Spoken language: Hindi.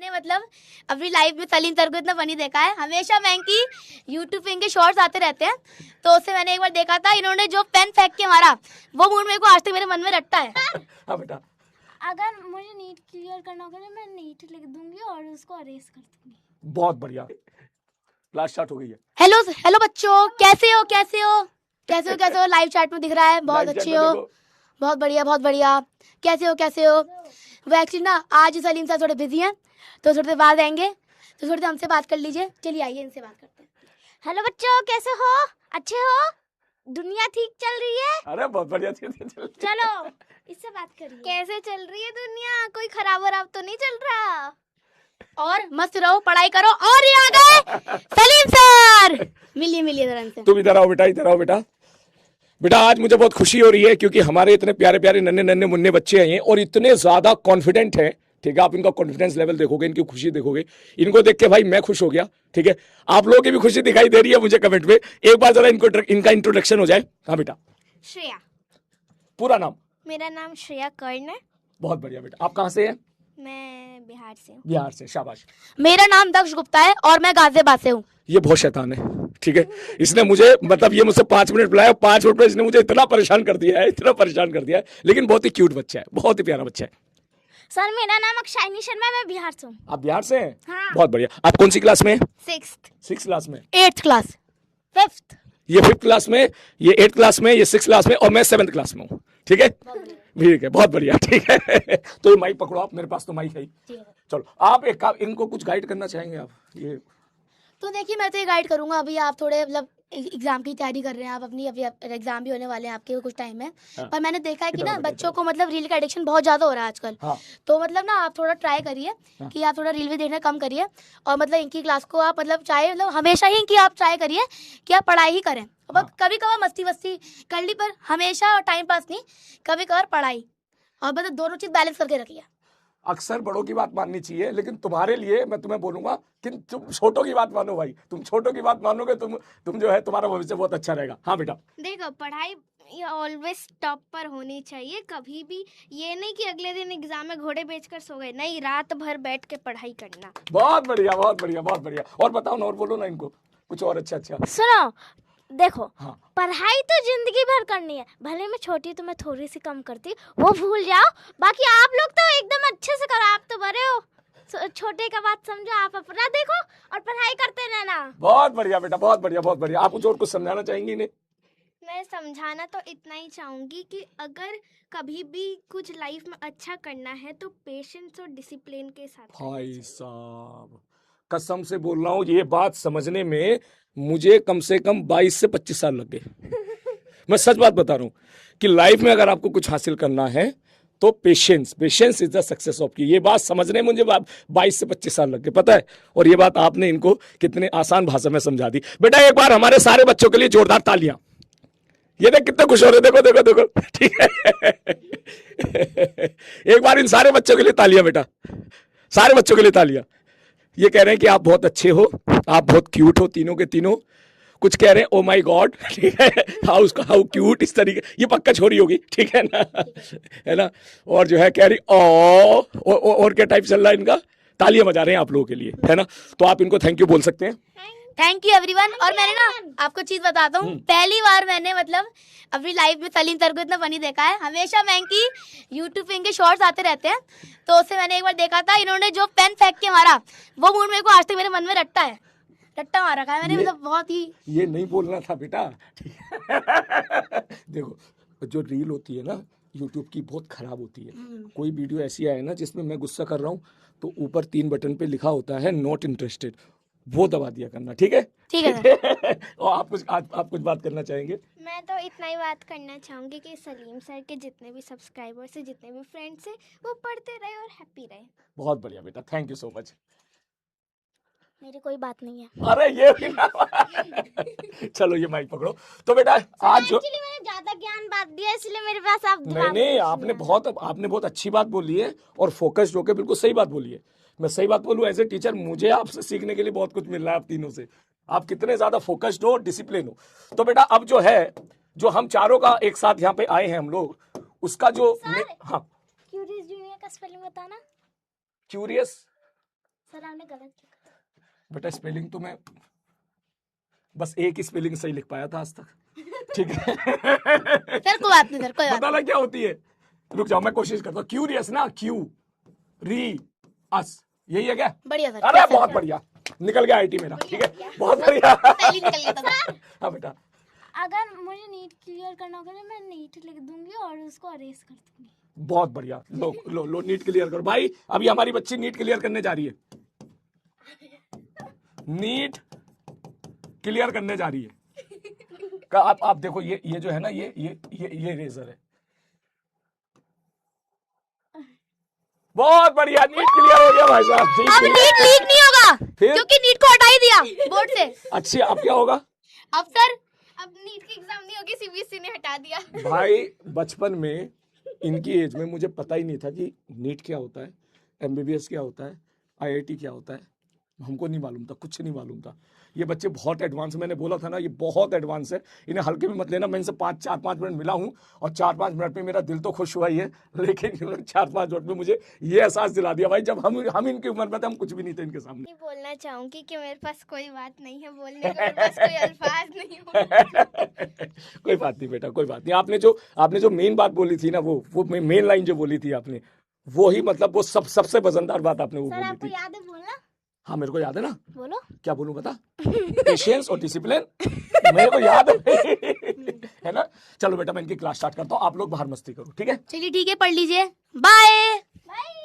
मैंने मतलब अपनी लाइफ में सलीम सर को इतना फनी देखा है। हमेशा मैंकी यूट्यूब पे इनके शॉर्ट्स आते रहते हैं, तो उससे मैंने एक बार देखा था, इन्होंने जो पेन फेंक के मारा वो मूड मेरे को आज तक मेरे मन में रटता है। हाँ बेटा, अगर मुझे नीट क्लियर करना होगा मैं नीट लिख दूंगी और उसको अरेज कर दूंगी। बहुत बढ़िया, क्लास स्टार्ट हो गई है। हेलो हेलो बच्चों, कैसे हो कैसे हो कैसे हो कैसे हो? लाइव चैट में दिख रहा है, बहुत Live chat अच्छे में हो, देखो। बहुत बढ़िया बहुत बढ़िया। कैसे हो कैसे हो? वो एक्चुअली ना आज सलीम सर थोड़े बिजी हैं, तो थोड़ी देर बाद आएंगे, तो थोड़ी देर हमसे बात कर लीजिए। चलिए आइए इनसे बात करते हैं। हेलो बच्चों, कैसे हो? अच्छे हो? दुनिया ठीक चल रही है? अरे बहुत बढ़िया चल चलो इससे बात करिए। कैसे चल रही है दुनिया? कोई खराब वराब तो नहीं चल रहा? और मस्त रहो, पढ़ाई करो। और ये आ गए सलीम सर, मिलिए मिलिए जरा इनसे। तुम इधर आओ बेटा, इधर आओ बेटा। बेटा आज मुझे बहुत खुशी हो रही है क्योंकि हमारे इतने प्यारे प्यारे नन्हे नन्हे मुन्ने बच्चे आए हैं और इतने ज्यादा कॉन्फिडेंट हैं। ठीक है, आप इनका कॉन्फिडेंस लेवल देखोगे, इनकी खुशी देखोगे, इनको देख के भाई मैं खुश हो गया। ठीक है, आप लोगों की भी खुशी दिखाई दे रही है मुझे कमेंट में। एक बार जरा इनका इंट्रोडक्शन हो जाए। हाँ बेटा, श्रेया। पूरा नाम? मेरा नाम श्रेया कर्ण है। बहुत बढ़िया बेटा। आप कहाँ से हैं? मैं बिहार से हूँ। बिहार से, शाबाश। मेरा नाम दक्ष गुप्ता है और मैं गाजियाबाद से हूँ। ये बहुत शैतान है। ठीक है, इसने मुझे मतलब ये मुझसे 5 मिनट बुलाया, 5 मिनट में इसने मुझे इतना परेशान कर दिया है, इतना परेशान कर दिया है। लेकिन बहुत ही क्यूट बच्चा है, बहुत ही प्यारा बच्चा है। सर मेरा नाम अक्षायनी शर्मा है, मैं बिहार से हूँ। आप बिहार से हैं? हाँ। बहुत बढ़िया। आप कौन सी क्लास में हैं? 6th क्लास में। 8th class. 5th। ये 5th क्लास में, ये 8th क्लास में, ये 6th क्लास में और मैं 7th क्लास में हूँ। ठीक है, ठीक है, बहुत बढ़िया। ठीक है, तो ये माइक पकड़ो आप, मेरे पास तो माइक है ही। चलो आप एक काम, इनको कुछ गाइड करना चाहेंगे आप? ये तो देखिए मैं तो ये गाइड करूंगा, अभी आप थोड़े मतलब एग्जाम की तैयारी कर रहे हैं, आप अपनी अभी एग्जाम भी होने वाले हैं आपके कुछ टाइम में। हाँ। पर मैंने देखा है कि इधर ना आओ बेटा, बच्चों इधर को मतलब रील का एडिक्शन बहुत ज्यादा हो रहा है आजकल। हाँ। तो मतलब ना आप थोड़ा ट्राई करिए हाँ। कि आप थोड़ा रील भी देखना कम करिए, और मतलब इनकी क्लास को आप मतलब चाहे मतलब हमेशा ही इनकी आप ट्राई करिए कि आप पढ़ाई ही करें। हाँ। कभी कभार मस्ती वस्ती कर ली, पर हमेशा टाइम पास नहीं, कभी कभार पढ़ाई, और मतलब दोनों चीज बैलेंस करके रखिए। अक्सर बड़ों की बात माननी चाहिए, लेकिन तुम्हारे लिए मैं तुम्हें बोलूंगा कि तुम छोटों की बात मानो भाई। तुम छोटों की बात मानोगे, तुम जो है तुम्हारा भविष्य बहुत अच्छा रहेगा। हाँ बेटा। देखो पढ़ाई ऑलवेज टॉप पर होनी चाहिए, कभी भी ये नहीं कि अगले दिन एग्जाम में घोड़े बेचकर सो गए, नहीं, रात भर बैठ के पढ़ाई करना। बहुत बढ़िया, बहुत बढ़िया, बहुत बढ़िया। और बताओ ना, और बोलो ना इनको कुछ और अच्छा अच्छा। सुनो, देखो, हाँ। पढ़ाई तो जिंदगी भर करनी है, भले मैं छोटी तो मैं थोड़ी सी कम करती, वो भूल जाओ। बाकी आप लोग तो एकदम अच्छे से करो, आप तो बड़े हो, छोटे का बात समझो, आप अपना देखो और पढ़ाई करते रहना। बहुत बढ़िया बेटा, बहुत बढ़िया, बहुत बढ़िया। आप कुछ और कुछ समझाना चाहेंगे इन्हें? मैं समझाना तो इतना ही चाहूंगी कि अगर कभी भी कुछ लाइफ में अच्छा करना है तो पेशेंस और डिसिप्लिन के साथ। भाई साहब कसम से बोल रहा हूँ, ये बात समझने में मुझे कम से कम 22 से 25 साल लग गए। मैं सच बात बता रहा हूँ कि लाइफ में अगर आपको कुछ हासिल करना है तो patience is the success of की। ये बात समझने में मुझे 22 से 25 साल लग गए, पता है। और ये बात आपने इनको कितने आसान भाषा में समझा दी। बेटा एक बार हमारे सारे बच्चों के लिए जोरदार तालियां। ये देख कितने खुश हो रहे, देखो देखो देखो। ठीक है, एक बार इन सारे बच्चों के लिए तालियां बेटा, सारे बच्चों के लिए तालियां। ये कह रहे हैं कि आप बहुत अच्छे हो, आप बहुत क्यूट हो, तीनों के तीनों। कुछ कह रहे हैं ओ माय गॉड, ठीक है, हाउ क्यूट, इस तरीके। ये पक्का छोरी होगी, ठीक है ना, है ना। और जो है कह रही और क्या टाइप चल रहा है इनका। तालियां बजा रहे हैं आप लोगों के लिए, है ना। तो आप इनको थैंक यू बोल सकते हैं। Thank you everyone. और मैंने ना आपको चीज बताता हूँ, पहली बार मैंने मतलब अपनी लाइफ में सलीम सर को इतना फनी देखा है। हमेशा मैंकी यूट्यूब पे इनके शॉर्ट्स आते रहते हैं, तो उससे मैंने एक बार देखा था, इन्होंने जो पेन फेंक के मारा वो मूड मेरे को आज तक मेरे मन में रट्टा है, रट्टा मार रखा है मैंने, मतलब बहुत ही। ये नहीं बोलना था बेटा। देखो जो रील होती है ना यूट्यूब की, बहुत खराब होती है। कोई वीडियो ऐसी आए ना जिसमें मैं गुस्सा कर रहा हूँ, तो ऊपर 3 बटन पे लिखा होता है नॉट इंटरेस्टेड, वो दबा दिया करना, ठीक है। ठीक है। और आप कुछ बात करना चाहेंगे? मैं तो इतना ही बात करना चाहूंगी कि सलीम सर के जितने भी सब्सक्राइबर्स हैं, जितने भी फ्रेंड्स हैं, वो पढ़ते रहे और हैप्पी रहे। बहुत बढ़िया बेटा, थैंक यू सो मच। मेरी कोई बात नहीं है। अरे ये भी ना। चलो ये माइक पकड़ो। तो बेटा आज जो एक्चुअली मैंने ज्यादा ज्ञान बात दिया, इसलिए मेरे पास आप नहीं, आपने बहुत अच्छी बात बोली है और फोकस्ड होकर बिल्कुल सही बात बोली है। मैं सही बात बोलूं, एज ए टीचर मुझे आपसे सीखने के लिए बहुत कुछ मिल रहा है। आप तीनों से, आप कितने ज्यादा फोकस्ड हो, डिसिप्लिन हो। तो बेटा अब जो है, जो हम चारों का एक साथ यहाँ पे आए हैं हम लोग, उसका जो हाँ, क्यूरियस जूनियर का स्पेलिंग बताना। क्यूरियस सर आपने गलत लिखा। बेटा स्पेलिंग तो मैं बस एक ही स्पेलिंग सही लिख पाया था आज तक, ठीक है। सर कोई बात नहीं, सर कोई बात बताना क्या होती है, रुक जाओ मैं कोशिश करता हूँ। क्यूरियस ना, क्यू री अस, यही है क्या? नहीं। बढ़िया सर। अरे yes, sir, बहुत sir। बढ़िया, निकल गया आईटी मेरा, ठीक है, बहुत बढ़िया। पहले निकल गया था सर। हाँ बेटा, अगर मुझे नीट क्लियर करना होगा ना, मैं नीट लिख दूंगी और उसको अरेज कर दूंगी। बहुत बढ़िया। लो लो लो, नीट क्लियर करो भाई। अभी हमारी बच्ची नीट क्लियर करने जा रही है, नीट क्लियर करने जा रही है। का आप देखो, ये जो है ना, ये रेजर है। बहुत बढ़िया, नीट क्लियर हो गया भाई साहब। ठीक अब है। नीट लीक नहीं होगा फिर? क्योंकि नीट को हटा ही दिया बोर्ड से। अच्छी, अब क्या होगा? अब सर अब नीट की एग्जाम नहीं होगी, सीबीएसई ने हटा दिया। भाई बचपन में इनकी एज में मुझे पता ही नहीं था कि नीट क्या होता है, एमबीबीएस क्या होता है, आईआईटी क्या होता है, हमको नहीं मालूम था, कुछ नहीं मालूम था। ये बच्चे बहुत एडवांस, मैंने बोला था ना ये बहुत एडवांस है, इन्हें हल्के में मत लेना। मैं इनसे 4-5 मिनट मिला हूँ और 4-5 मिनट में मेरा दिल तो खुश हुआ ही है, लेकिन इन्होंने 4-5 मिनट में मुझे ये एहसास दिला दिया भाई, जब हम इनकी उम्र में थे हम कुछ भी नहीं थे इनके सामने। नहीं बोलना चाहूंगी कि मेरे पास कोई बात नहीं है बोलने को, मेरे पास कोई अल्फाज नहीं हो। कोई बात नहीं बेटा, कोई बात नहीं। आपने जो मेन बात बोली थी ना, वो मेन लाइन जो बोली थी आपने, वो ही मतलब वो सबसे वजनदार बात आपने वो सर बोली आपको थी। याद है बोलना? हाँ मेरे को याद है ना। बोलो। क्या बोलूं बता? पेशेंस और डिसिप्लिन, मेरे को याद है ना। चलो बेटा मैं इनकी क्लास स्टार्ट करता हूँ, आप लोग बाहर मस्ती करो, ठीक है? चलिए ठीक है, पढ़ लीजिए। बाय। बाय।